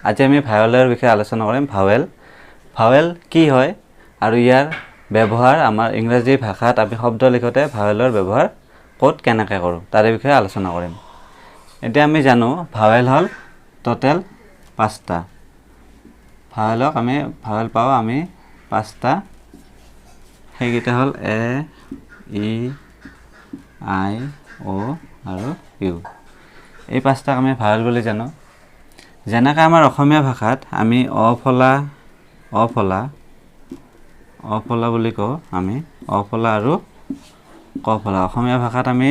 আজি আমি ভাৱেলৰ বিষয়ে আলোচনা কৰিম। ভাৱেল কি হয় আৰু ইয়াৰ ব্যৱহাৰ আমাৰ ইংৰাজী ভাষাত আমি শব্দ লিখোঁতে ভাৱেলৰ ব্যৱহাৰ ক'ত কেনেকৈ কৰোঁ তাৰে বিষয়ে আলোচনা কৰিম। এতিয়া আমি জানো ভাৱেল হ'ল টোটেল 5টা। ভাৱেল পাওঁ আমি 5টা। সেইকেইটা হ'ল এ, ই, আই, অ আৰু ইউ। এই 5টাক আমি ভাৱেল বুলি জানো। যেনেকৈ আমাৰ অসমীয়া ভাষাত আমি অফলা বুলি কওঁ, আমি অফলা আৰু কফলা। অসমীয়া ভাষাত আমি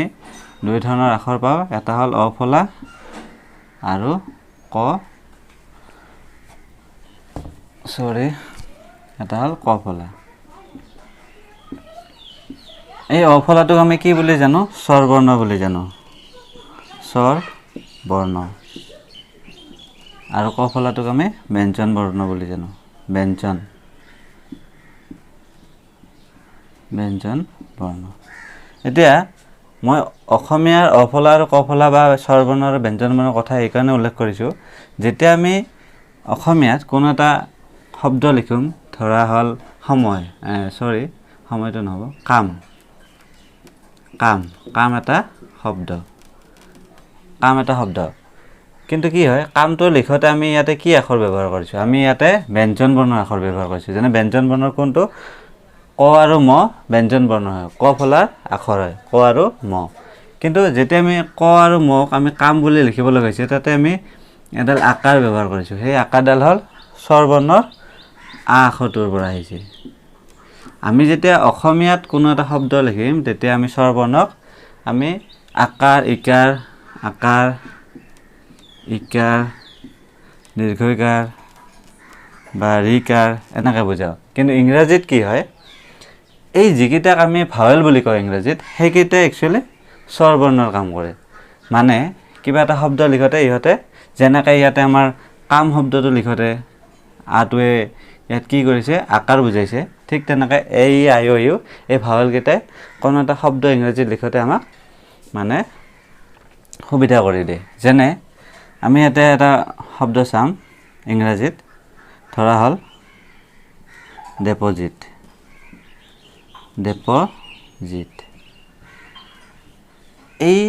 দুই ধৰণৰ আখৰ পাওঁ, এটা হ'ল অফলা আৰু এটা হ'ল কফলা। এই অফলাটোক আমি কি বুলি জানো? স্বৰ বৰ্ণ বুলি জানো, স্বৰ বৰ্ণ। আৰু কফলাটোক আমি ব্যঞ্জন বৰ্ণ বুলি জানো, ব্যঞ্জন বৰ্ণ। এতিয়া মই অসমীয়াৰ অফলা আৰু কফলা বা স্বৰ বৰ্ণ আৰু ব্যঞ্জন বৰ্ণৰ কথা এইকাৰণে উল্লেখ কৰিছোঁ, যেতিয়া আমি অসমীয়াত কোনো এটা শব্দ লিখোঁ, ধৰা হ'ল সময়টো নহ'ব, কাম এটা শব্দ। কিন্তু কি হয়, কামটো লিখোঁতে আমি ইয়াতে কি আখৰ ব্যৱহাৰ কৰিছোঁ? আমি ইয়াতে ব্যঞ্জন বৰ্ণৰ আখৰ ব্যৱহাৰ কৰিছোঁ। যেনে ব্যঞ্জন বৰ্ণৰ কোনটো? ক আৰু ম ব্যঞ্জন বৰ্ণ হয়, ক ফলাৰ আখৰ হয়, ক আৰু ম। কিন্তু যেতিয়া আমি ক আৰু মক আমি কাম বুলি লিখিবলৈ গৈছে, তাতে আমি এডাল আকাৰ ব্যৱহাৰ কৰিছোঁ। সেই আকাৰডাল হ'ল স্বৰ বৰ্ণৰ আ আখৰটোৰ পৰা আহিছে। আমি যেতিয়া অসমীয়াত কোনো এটা শব্দ লিখিম, তেতিয়া আমি স্বৰ বৰ্ণক আমি আকাৰ, ইকাৰ, দীৰ্ঘ ইকাৰ বা ৰিকাৰ এনেকৈ বুজাওঁ। কিন্তু ইংৰাজীত কি হয়, এই যিকেইটাক আমি ভাৱেল বুলি কওঁ ইংৰাজীত, সেইকেইটাই একচুৱেলি স্বৰ বৰ্ণৰ কাম কৰে। মানে কিবা এটা শব্দ লিখোঁতে ইহঁতে যেনেকৈ ইয়াতে আমাৰ কাম শব্দটো লিখোঁতে আটোৱে ইয়াত কি কৰিছে? আকাৰ বুজাইছে। ঠিক তেনেকৈ এ, ই, আই, অ, ইউ এই ভাৱেলকেইটাই কোনো এটা শব্দ ইংৰাজীত লিখোঁতে আমাক মানে সুবিধা কৰি দিয়ে। যেনে আমি ইয়াতে এটা শব্দ চাম ইংৰাজীত, ধৰা হ'ল ডেপজিট। এই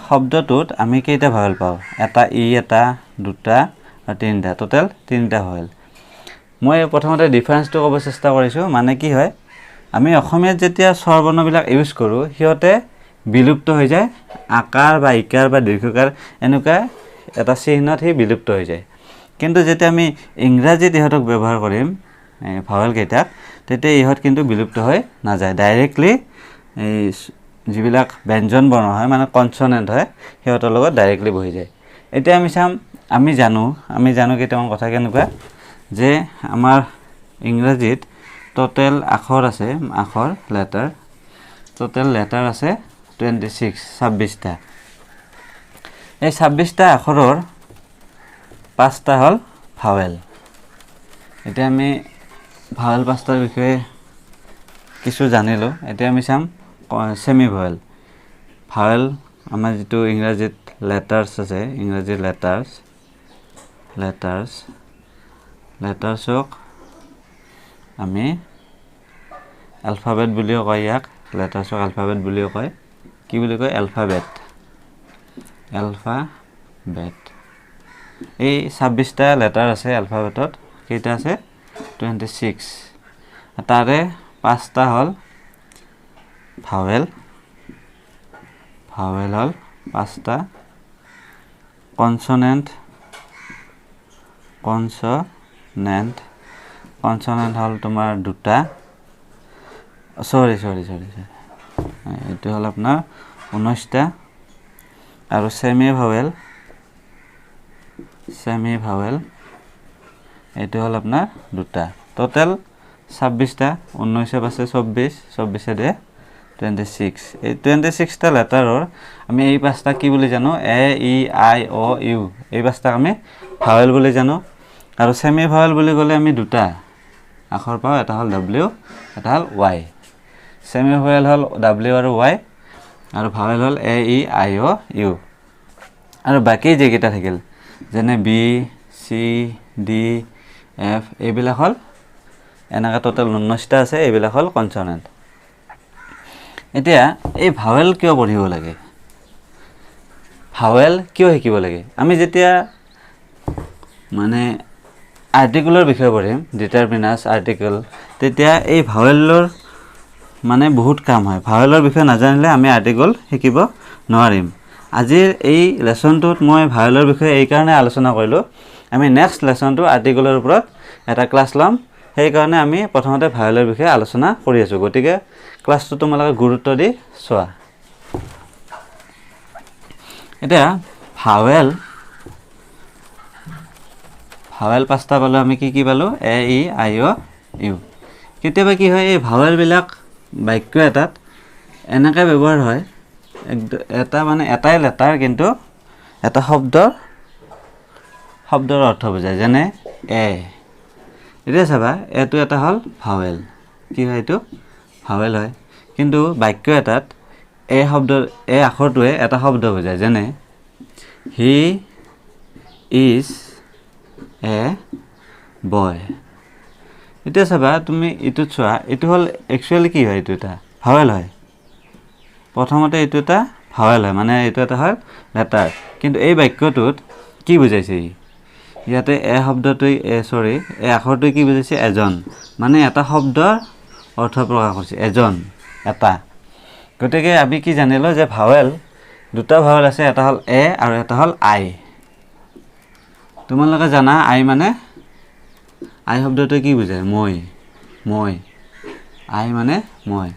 শব্দটোত আমি কেইটা ভাৱেল পাওঁ? এটা ই, এটা, দুটা আৰু তিনিটা, টোটেল 3টা ভাৱেল। মই প্ৰথমতে ডিফাৰেঞ্চটো ক'ব চেষ্টা কৰিছোঁ। মানে কি হয়, আমি অসমীয়াত যেতিয়া স্বৰ বৰ্ণবিলাক ইউজ কৰোঁ, সিহঁতে বিলুপ্ত হৈ যায়। আকাৰ বা ইকাৰ বা দীৰ্ঘকাৰ এনেকুৱা এটা চিহ্নত সি বিলুপ্ত হৈ যায়। কিন্তু যেতিয়া আমি ইংৰাজীত ইহঁতক ব্যৱহাৰ কৰিম ভাৱেলকেইটাক, তেতিয়া ইহঁত কিন্তু বিলুপ্ত হৈ নাযায়। ডাইৰেক্টলি এই যিবিলাক ব্যঞ্জন বৰ্ণ হয়, মানে কনচনেণ্ট হয়, সিহঁতৰ লগত ডাইৰেক্টলি বহি যায়। এতিয়া আমি চাম, আমি জানো কেইটামান কথা কেনেকুৱা, যে আমাৰ ইংৰাজীত টোটেল আখৰ আছে, টোটেল লেটাৰ আছে 26টা। এই 26টা আখৰৰ 5টা হ'ল ভাৱেল। এতিয়া আমি ভাৱেল 5টাৰ বিষয়ে কিছু জানিলোঁ। এতিয়া আমি চাম ছেমি ভাৱেল। ভাৱেল আমাৰ যিটো ইংৰাজীত লেটাৰ্ছ আছে, ইংৰাজীত লেটাৰ্ছক আমি এলফাবেট বুলিও কয়। ইয়াক লেটাৰ্ছক এলফাবেট বুলিও কয়। কি বুলি কয়? এলফাবেট। এই 26টা লেটাৰ আছে এলফাবেটত। কেইটা আছে? 26। তাৰে 5টা হ'ল ভাৱেল হ'ল 5টা। কনচনেণ্ট হ'ল তোমাৰ 2টা। এইটো হ'ল আপোনাৰ 19টা। আৰু ছেমি ভাৱেল এইটো হ'ল আপোনাৰ 2টা। টোটেল 26টা। 19 আছে 24 দিয়ে 26। এই 26টা লেটাৰৰ আমি এই 5টা কি বুলি জানো? এ, ই, আই, অ, ইউ। এই 5টাক আমি ভাৱেল বুলি জানো। আৰু ছেমি ভাৱেল বুলি ক'লে আমি 2টা আখৰ পাওঁ, এটা হ'ল ডব্লিউ, এটা হ'ল ৱাই। ছেমি ভাৱেল হ'ল ডব্লিউ আৰু ৱাই, আৰু ভাৱেল হ'ল এ, ই, আই, অ, ইউ। আৰু বাকী যিকেইটা থাকিল, যেনে বি, চি, ডি এফ এইবিলাক হ'ল এনেকৈ টোটেল 19টা আছে এইবিলাক হ'ল কনসনেন্ট এতিয়া এই ভাৱেল কিয় পঢ়িব লাগে ভাৱেল কিয় শিকিব লাগে আমি যেতিয়া মানে আৰ্টিকলৰ বিষয়ে পঢ়িম ডিটাৰমিনাৰ্ছ আৰ্টিকল তেতিয়া এই ভাৱেলৰ মানে বহুত কাম হয় ভাৱেলৰ বিষয়ে নাজানিলে আমি আৰ্টিকল শিকিব নোৱাৰিম আজিৰ এই লেসনটোত মই ভাৱেলৰ বিষয়ে এই কাৰণে আলোচনা কৰিলো আমি নেক্সট লেসনটো আৰ্টিকলৰ ওপৰত এটা ক্লাছ লম সেই কাৰণে আমি প্ৰথমতে ভাৱেলৰ বিষয়ে আলোচনা কৰি আছো গতিকে ক্লাছটো তোমালোকে গুৰুত্ব দি চোৱা এতিয়া ভাৱেল পাঁচটা পালো আমি কি পালো এ ই আই অ ইউ কেতিয়াবা কি হয় এই ভাৱেল বিলাক বাক্য এটাত এনেকৈ ব্যৱহাৰ হয় এটা মানে এটাই লেটাৰ কিন্তু এটা শব্দৰ অৰ্থ বুজায় যেনে এ এতিয়া চাবা এটো এটা হল ভাৱেল কি হয় এটো ভাৱেল হয় কিন্তু বাক্য এটাত এই আখৰটোৱে এটা শব্দ বুজায় যেনে হি ইজ এ বয় এতিয়া চাবা তুমি ইটোত চোৱা ইটো হল একচুয়ালি কি হয় ইটো এটা ভাৱেল হয় প্ৰথমতে ইটো এটা ভাৱেল হয় মানে ইটো এটা হয় লেটাৰ কিন্তু এই বাক্যটোত কি বুজাইছে ইয়াতে এ শব্দটোই এই আখৰটোই কি বুজাইছে এজন মানে এটা শব্দৰ অৰ্থ প্ৰকাশ কৰিছে এজন এটা গতিকে আমি কি জানিলো যে ভাৱেল দুটা ভাৱেল আছে এটা হল এ আৰু এটা হল আই তোমালোকে জানা আই মানে আই শব্দটোই কি বুজায় মই আই মানে মই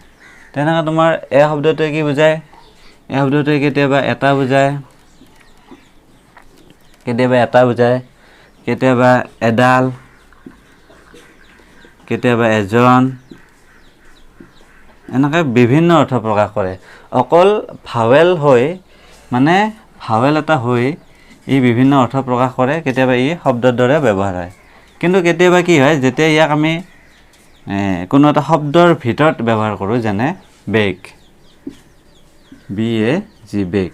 তেনেকা তোমাৰ এ শব্দটোই কি বুজায় এ শব্দটোই কেতিয়াবা এটা বুজায় কেতিয়াবা এডাল কেতিয়াবা এজন এনেকৈ বিভিন্ন অৰ্থ প্ৰকাশ কৰে অকল ভাৱেল হৈ মানে ভাৱেল এটা হৈ ই বিভিন্ন অৰ্থ প্ৰকাশ কৰে কেতিয়াবা ই শব্দৰ দৰে ব্যৱহাৰ হয় কিন্তু কেতিয়াবা কি হয় যেতিয়া ইয়াক আমি কোনো এটা শব্দৰ ভিতৰত ব্যৱহাৰ কৰোঁ যেনে বেগ BAG বেগ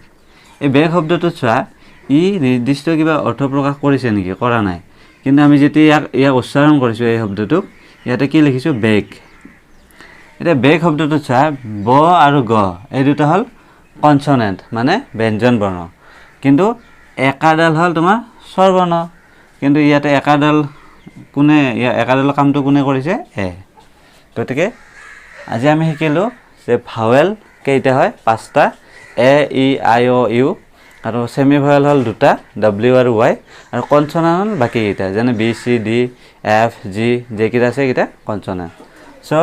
এই বেগ শব্দটো চোৱা ই নিৰ্দিষ্ট কিবা অৰ্থ প্ৰকাশ কৰিছে নেকি কৰা নাই কিন্তু আমি যেতিয়া ইয়াক উচ্চাৰণ কৰিছোঁ এই শব্দটোক ইয়াতে কি লিখিছোঁ বেগ এতিয়া বেগ শব্দটো চোৱা ব আৰু গ এই দুটা হল কনসনেন্ট মানে ব্যঞ্জন বৰ্ণ কিন্তু একাডাল হল তোমাৰ স্বৰ বৰ্ণ কিন্তু ইয়াতে একাডাল একাডালৰ কামটো কোনে কৰিছে এ গতিকে আজি আমি শিকিলো যে ভাৱেল কেইটা হয় পাঁচটা এ ই আই অ ইউ আৰু সেমি ভাৱেল হল দুটা ডব্লিউ আৰু ওয়াই আৰু কনসনেন্ট হল বাকি কেইটা যেনে বি সি ডি এফ জি যেকেইটা আছে কেইটা কনসনেন্ট সো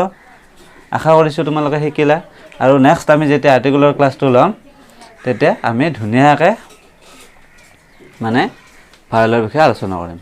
আশা কৰিছোঁ তোমালোকে শিকিলা আৰু নেক্সট আমি যেতিয়া আৰ্টিকলৰ ক্লাছটো ল'ম তেতিয়া আমি ধুনীয়াকৈ মানে ভাৱেলৰ বিষয়ে আলোচনা কৰিম